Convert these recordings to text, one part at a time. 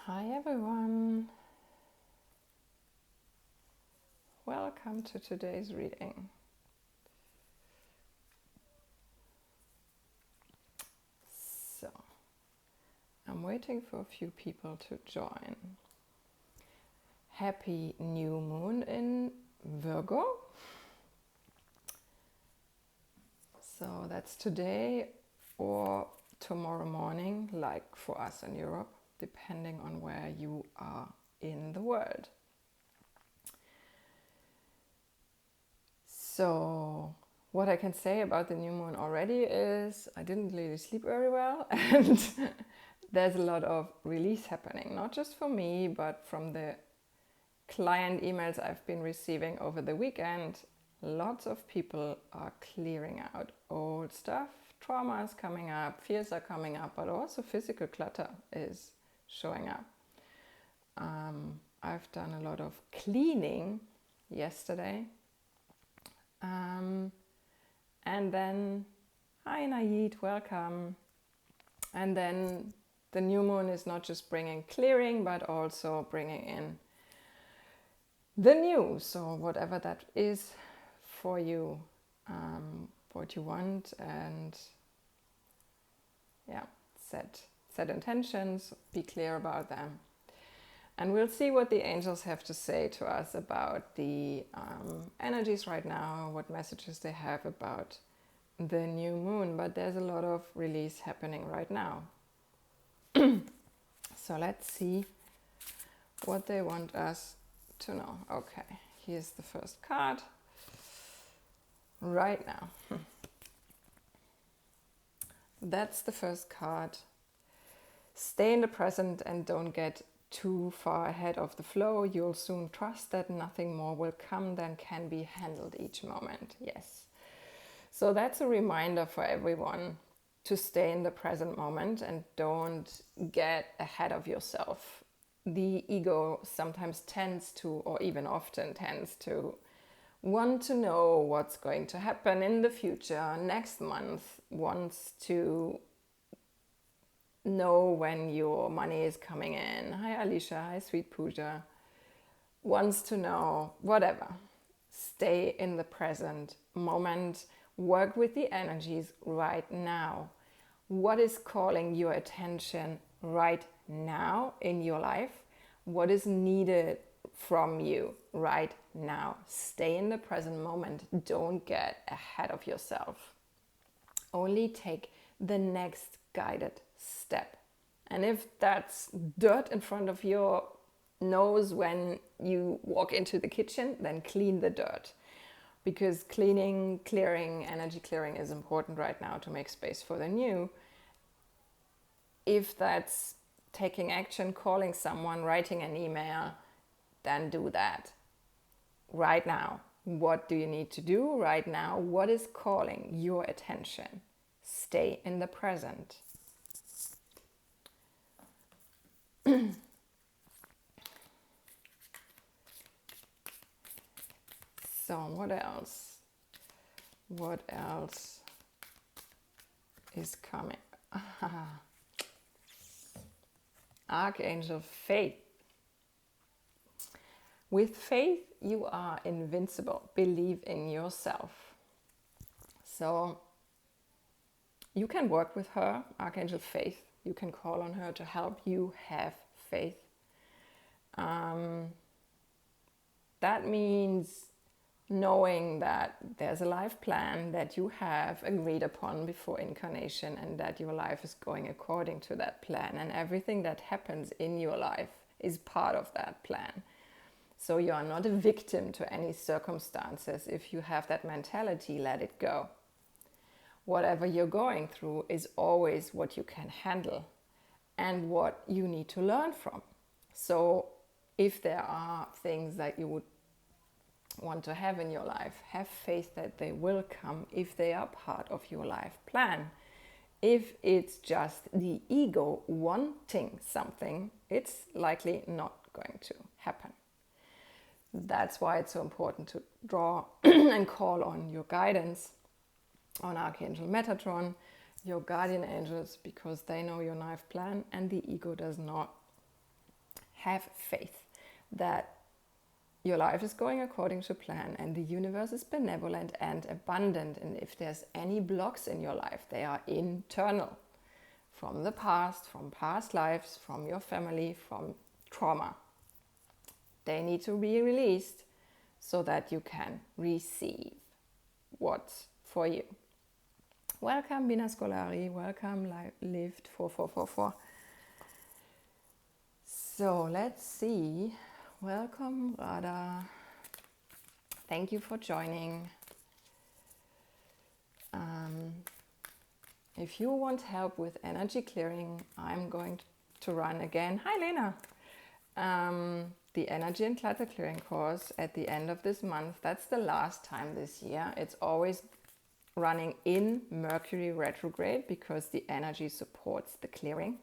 Hi everyone, welcome to today's reading. So, I'm waiting for a few people to join. Happy new moon in Virgo. So that's today or tomorrow morning, like for us in Europe, depending on where you are in the world. So what I can say about the new moon already is I didn't really sleep very well and there's a lot of release happening, not just for me, but from the client emails I've been receiving over the weekend. Lots of people are clearing out old stuff, trauma is coming up, fears are coming up, but also physical clutter is showing up. I've done a lot of cleaning yesterday. And then, hi Naid, welcome. And then the new moon is not just bringing clearing, but also bringing in the new. So whatever that is for you, what you want, and yeah, set intentions, be clear about them. And we'll see what the angels have to say to us about the energies right now, what messages they have about the new moon. But there's a lot of release happening right now. So let's see what they want us to know. Okay, here's the first card. Right now. That's the first card. Stay in the present and don't get too far ahead of the flow. You'll soon trust that nothing more will come than can be handled each moment. Yes. So that's a reminder for everyone to stay in the present moment and don't get ahead of yourself. The ego sometimes tends to, or even often tends to, want to know what's going to happen in the future, next month, wants to know when your money is coming in. Hi Alicia, hi Sweet Pooja. Wants to know whatever. Stay in the present moment. Work with the energies right now. What is calling your attention right now in your life? What is needed from you right now? Stay in the present moment. Don't get ahead of yourself. Only take the next guided step. And if that's dirt in front of your nose when you walk into the kitchen, then clean the dirt. Because cleaning, clearing, energy clearing is important right now to make space for the new. If that's taking action, calling someone, writing an email, then do that right now. What do you need to do right now? What is calling your attention? Stay in the present. So what else? What else is coming? Archangel Faith. With faith, you are invincible. Believe in yourself. So you can work with her, Archangel Faith. You can call on her to help you have faith. That means knowing that there's a life plan that you have agreed upon before incarnation and that your life is going according to that plan, and everything that happens in your life is part of that plan. So you are not a victim to any circumstances. If you have that mentality, let it go. Whatever you're going through is always what you can handle and what you need to learn from. So if there are things that you would want to have in your life, have faith that they will come if they are part of your life plan. If it's just the ego wanting something, it's likely not going to happen. That's why it's so important to draw and call on your guidance, on Archangel Metatron, your guardian angels, because they know your life plan and the ego does not. have faith that your life is going according to plan and the universe is benevolent and abundant. And if there's any blocks in your life, they are internal, from the past, from past lives, from your family, from trauma. They need to be released so that you can receive what's for you. Welcome, Bina Scolari. Welcome, Lift 4444. So let's see. Welcome, Radha. Thank you for joining. If you want help with energy clearing, I'm going to run again. Hi, Lena. The Energy and Clutter Clearing Course at the end of this month. That's the last time this year. It's always running in Mercury retrograde because the energy supports the clearing.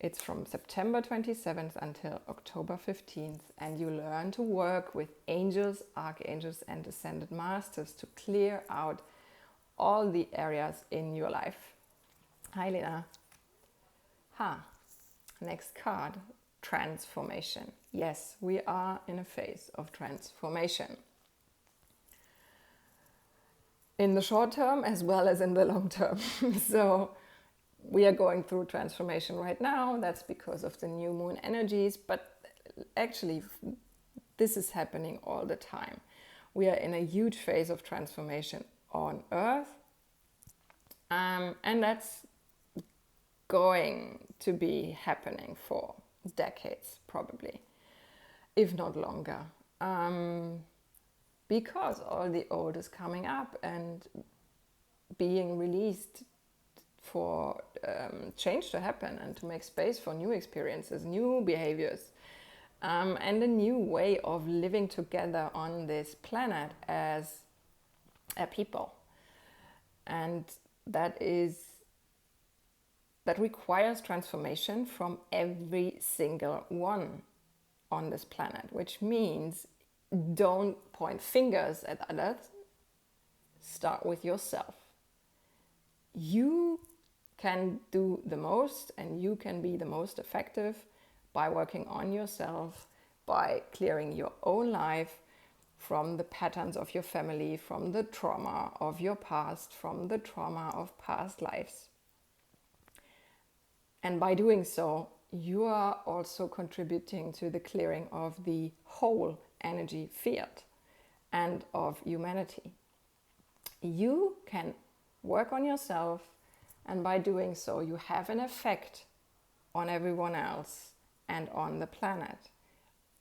It's from September 27th until October 15th, and you learn to work with angels, archangels, and ascended masters to clear out all the areas in your life. Hi, Lena. Next card, transformation. Yes, we are in a phase of transformation. In the short term as well as in the long term. So we are going through transformation right now. That's because of the new moon energies, but actually this is happening all the time. We are in a huge phase of transformation on Earth, and that's going to be happening for decades probably, if not longer. Because all the old is coming up and being released for change to happen and to make space for new experiences, new behaviors, and a new way of living together on this planet as a people. And that requires transformation from every single one on this planet, which means don't point fingers at others. Start with yourself. You can do the most and you can be the most effective by working on yourself, by clearing your own life from the patterns of your family, from the trauma of your past, from the trauma of past lives. And by doing so, you are also contributing to the clearing of the whole energy field and of humanity. You can work on yourself, and by doing so, you have an effect on everyone else and on the planet.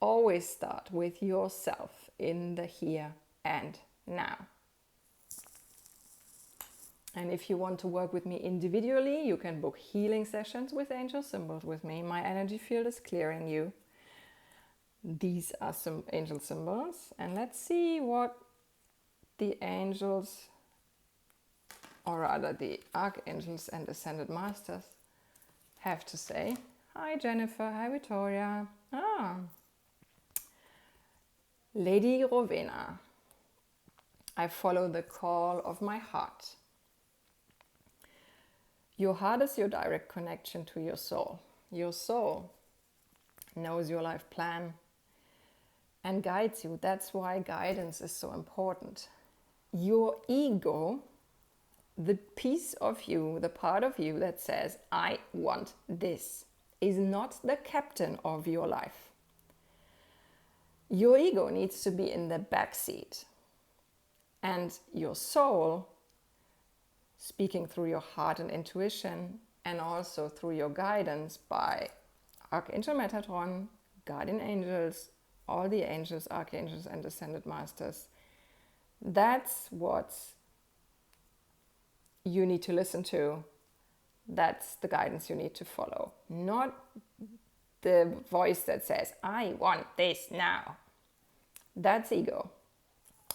Always start with yourself in the here and now. And if you want to work with me individually, you can book healing sessions with angel symbols with me. My energy field is clearing you. These are some angel symbols. And let's see what the angels, or rather the archangels and ascended masters, have to say. Hi, Jennifer. Hi, Victoria. Lady Rowena. I follow the call of my heart. Your heart is your direct connection to your soul. Your soul knows your life plan and guides you. That's why guidance is so important. Your ego, the piece of you, the part of you that says, I want this, is not the captain of your life. Your ego needs to be in the back seat. And your soul, speaking through your heart and intuition, and also through your guidance by Archangel Metatron, guardian angels, all the angels, archangels, and ascended masters. That's what you need to listen to. That's the guidance you need to follow. Not the voice that says, I want this now. That's ego.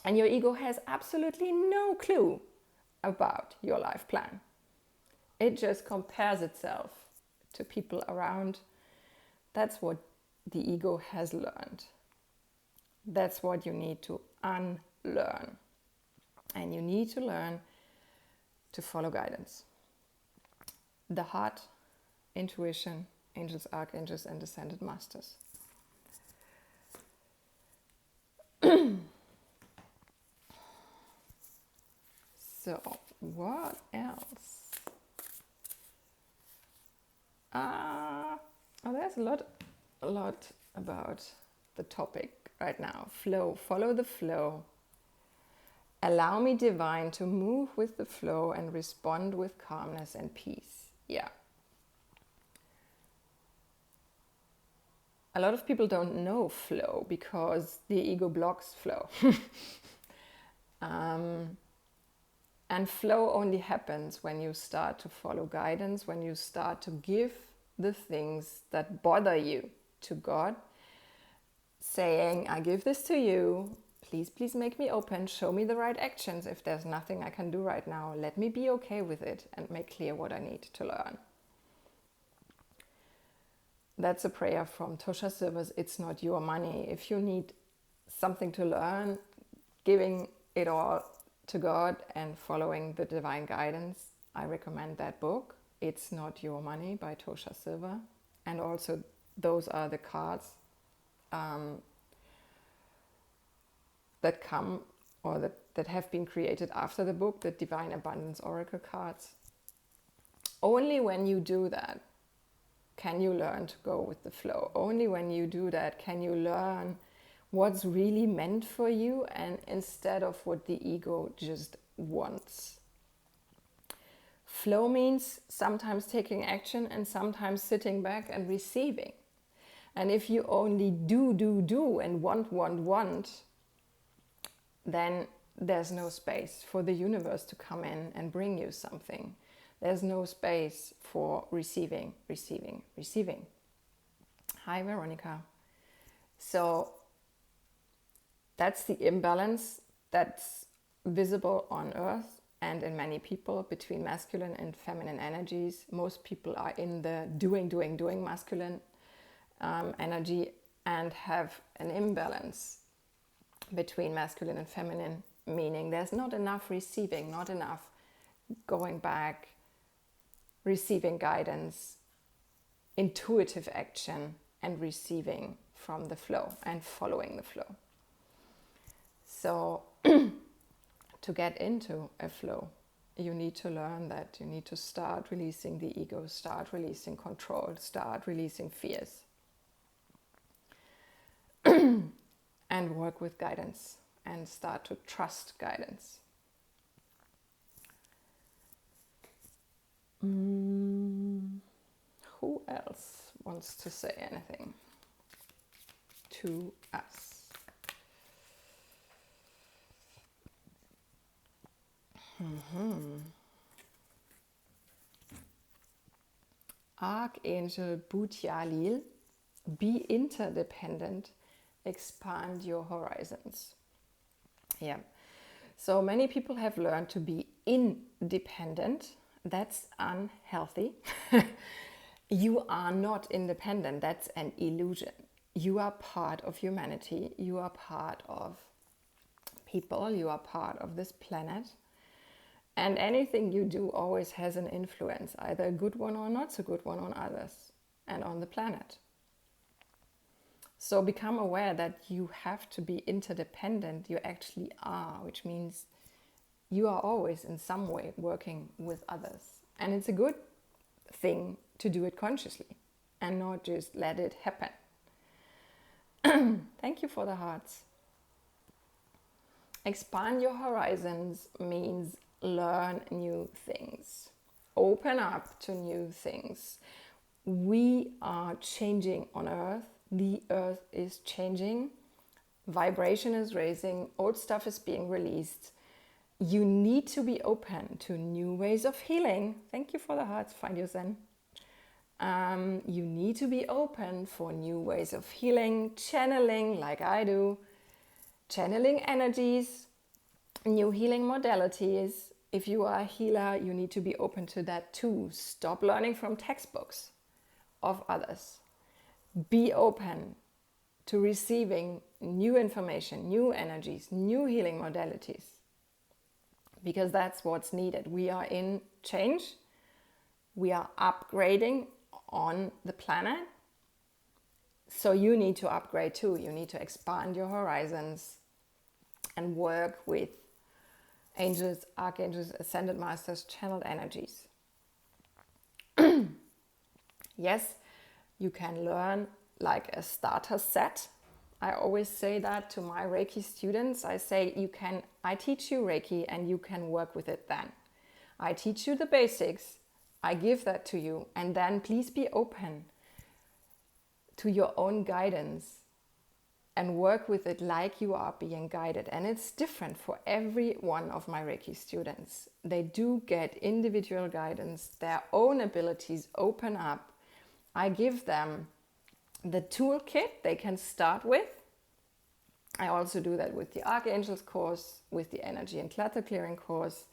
And your ego has absolutely no clue about your life plan. It just compares itself to people around. That's what the ego has learned. That's what you need to unlearn. And you need to learn to follow guidance. The heart, intuition, angels, archangels, and ascended masters. So, what else? There's a lot about the topic right now. Flow, follow the flow. Allow me, divine, to move with the flow and respond with calmness and peace. Yeah. A lot of people don't know flow because the ego blocks flow. And flow only happens when you start to follow guidance, when you start to give the things that bother you to God, saying, I give this to you, please make me open, show me the right actions. If there's nothing I can do right now, let me be okay with it and make clear what I need to learn. That's a prayer from Tosha Silver's It's Not Your Money. If you need something to learn, giving it all to God and following the divine guidance, I recommend that book, It's Not Your Money by Tosha Silver. And also those are the cards that come or that have been created after the book, the Divine Abundance Oracle cards. Only when you do that can you learn to go with the flow. Only when you do that can you learn what's really meant for you, and instead of what the ego just wants. Flow means sometimes taking action and sometimes sitting back and receiving. And if you only do and want, then there's no space for the universe to come in and bring you something. There's no space for receiving. Hi, Veronica. So that's the imbalance that's visible on Earth and in many people between masculine and feminine energies. Most people are in the doing masculine energy and have an imbalance between masculine and feminine, meaning there's not enough receiving, not enough going back, receiving guidance, intuitive action, and receiving from the flow and following the flow. So to get into a flow, you need to learn that. You need to start releasing the ego, start releasing control, start releasing fears, and work with guidance and start to trust guidance. Who else wants to say anything to us? Archangel Bhutyalil, be interdependent, expand your horizons. Yeah. So many people have learned to be independent. That's unhealthy. You are not independent. That's an illusion. You are part of humanity. You are part of people. You are part of this planet. And anything you do always has an influence, either a good one or not so good one, on others and on the planet. So become aware that you have to be interdependent. You actually are, which means you are always in some way working with others. And it's a good thing to do it consciously and not just let it happen. Thank you for the hearts. Expand your horizons means learn new things. Open up to new things. We are changing on Earth. The Earth is changing. Vibration is raising. Old stuff is being released. You need to be open to new ways of healing. Thank you for the hearts. Find your Zen. You need to be open for new ways of healing, channeling like I do, channeling energies, new healing modalities. If you are a healer, you need to be open to that too. Stop learning from textbooks of others. Be open to receiving new information, new energies, new healing modalities. Because that's what's needed. We are in change. We are upgrading on the planet. So you need to upgrade too. You need to expand your horizons and work with angels, archangels, ascended masters, channeled energies. Yes, you can learn like a starter set. I always say that to my Reiki students. I say, I teach you Reiki and you can work with it then. I teach you the basics. I give that to you. And then please be open to your own guidance and work with it like you are being guided. And it's different for every one of my Reiki students. They do get individual guidance. Their own abilities open up. I give them the toolkit they can start with. I also do that with the Archangels course, with the Energy and Clutter Clearing course.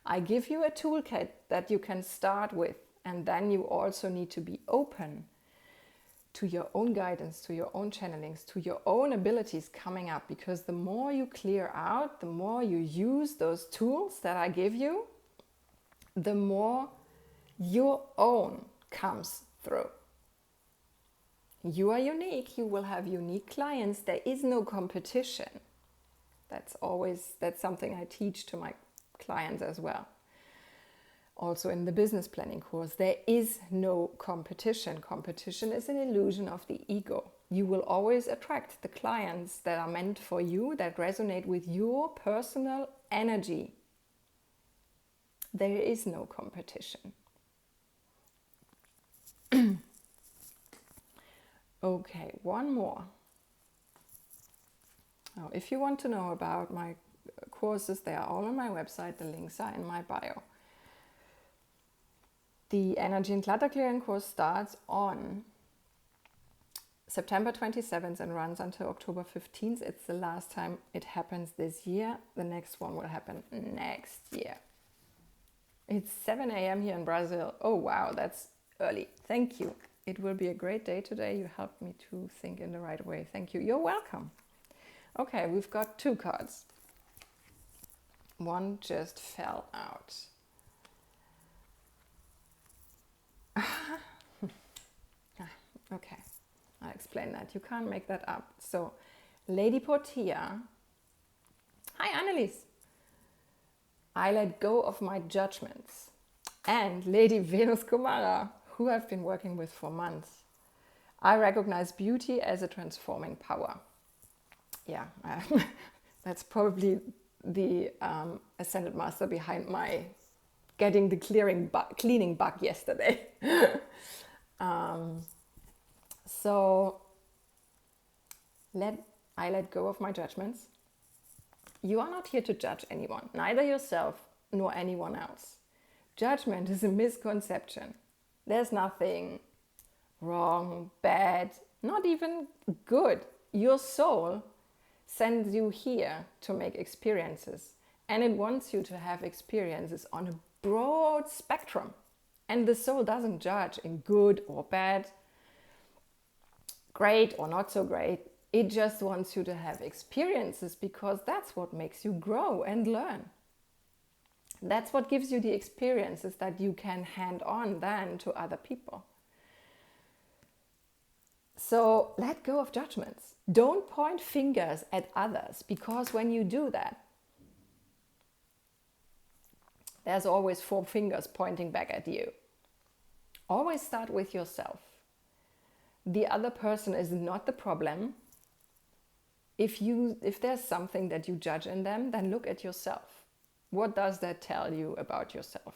I give you a toolkit that you can start with, and then you also need to be open to your own guidance, to your own channelings, to your own abilities coming up, because the more you clear out, the more you use those tools that I give you, the more your own comes through. You are unique, you will have unique clients, there is no competition. That's something I teach to my clients as well. Also in the business planning course, there is no competition. Competition is an illusion of the ego. You will always attract the clients that are meant for you, that resonate with your personal energy. There is no competition. Okay, one more. Now, if you want to know about my courses, they are all on my website. The links are in my bio. The Energy and Clutter Clearing course starts on September 27th and runs until October 15th. It's the last time it happens this year. The next one will happen next year. It's 7 a.m. here in Brazil. Oh, wow, that's early. Thank you. It will be a great day today. You helped me to think in the right way. Thank you. You're welcome. Okay, we've got 2 cards. One just fell out. Okay, I'll explain that. You can't make that up. So, Lady Portia. Hi, Annelies. I let go of my judgments. And Lady Venus Kumara, who I've been working with for months. I recognize beauty as a transforming power. Yeah, that's probably the Ascended Master behind my getting the cleaning bug yesterday. So I let go of my judgments. You are not here to judge anyone, neither yourself nor anyone else. Judgment is a misconception. There's nothing wrong, bad, not even good. Your soul sends you here to make experiences, and it wants you to have experiences on a broad spectrum. And the soul doesn't judge in good or bad, great or not so great. It just wants you to have experiences because that's what makes you grow and learn. That's what gives you the experiences that you can hand on then to other people. So let go of judgments. Don't point fingers at others, because when you do that, there's always 4 fingers pointing back at you. Always start with yourself. The other person is not the problem. If there's something that you judge in them, then look at yourself. What does that tell you about yourself?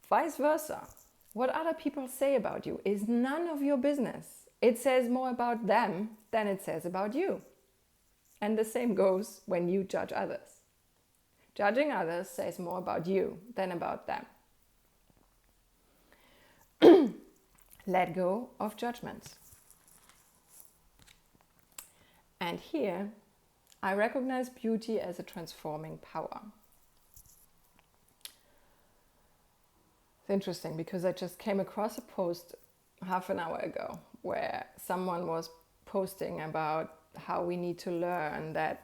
Vice versa. What other people say about you is none of your business. It says more about them than it says about you. And the same goes when you judge others. Judging others says more about you than about them. Let go of judgments. And here, I recognize beauty as a transforming power. It's interesting because I just came across a post half an hour ago where someone was posting about how we need to learn that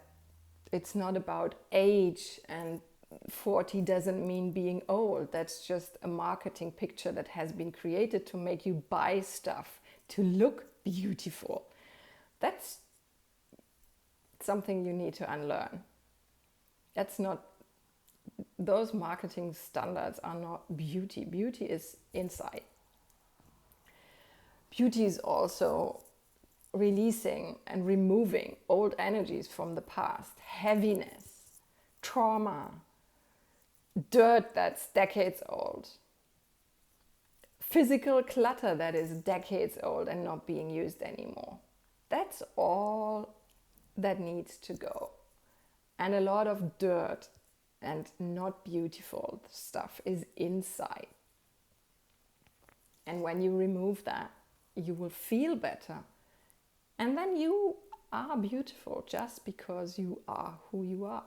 it's not about age and 40 doesn't mean being old. That's just a marketing picture that has been created to make you buy stuff to look beautiful. That's something you need to unlearn. That's not, those marketing standards are not beauty. Beauty is inside. Beauty is also releasing and removing old energies from the past, heaviness, trauma, dirt that's decades old, physical clutter that is decades old and not being used anymore. That's all that needs to go. And a lot of dirt and not beautiful stuff is inside. And when you remove that, you will feel better. And then you are beautiful just because you are who you are.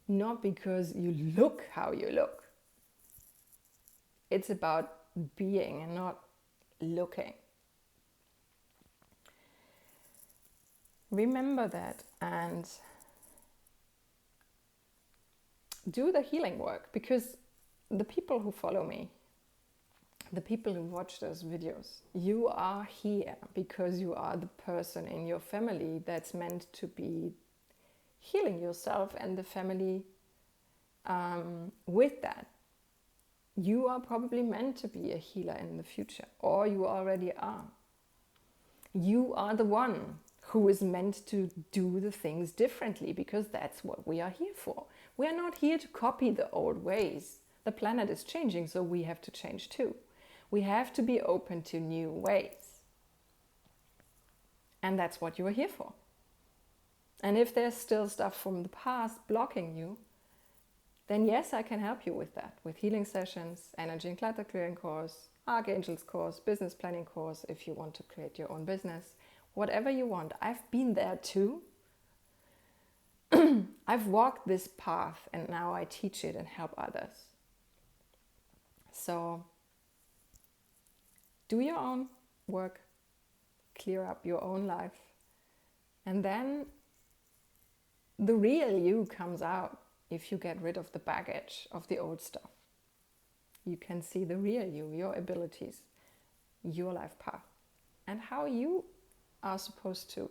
Not because you look how you look. It's about being and not looking. Remember that and do the healing work, because the people who follow me, the people who watch those videos, you are here because you are the person in your family that's meant to be healing yourself and the family with that. You are probably meant to be a healer in the future, or you already are. You are the one who is meant to do the things differently, because that's what we are here for. We are not here to copy the old ways. The planet is changing, so we have to change too. We have to be open to new ways. And that's what you are here for. And if there's still stuff from the past blocking you, then yes, I can help you with that, with healing sessions, Energy and Clutter Clearing Course, Archangel's Course, Business Planning Course, if you want to create your own business, whatever you want. I've been there too. I've walked this path and now I teach it and help others. So do your own work, clear up your own life, and then the real you comes out if you get rid of the baggage of the old stuff. You can see the real you, your abilities, your life path, and how you are supposed to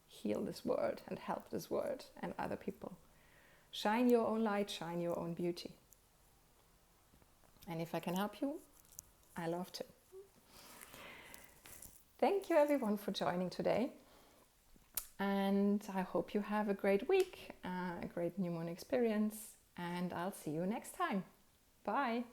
heal this world and help this world and other people. Shine your own light, shine your own beauty. And if I can help you, I love to. Thank you everyone for joining today. And I hope you have a great week, a great new moon experience. And I'll see you next time. Bye.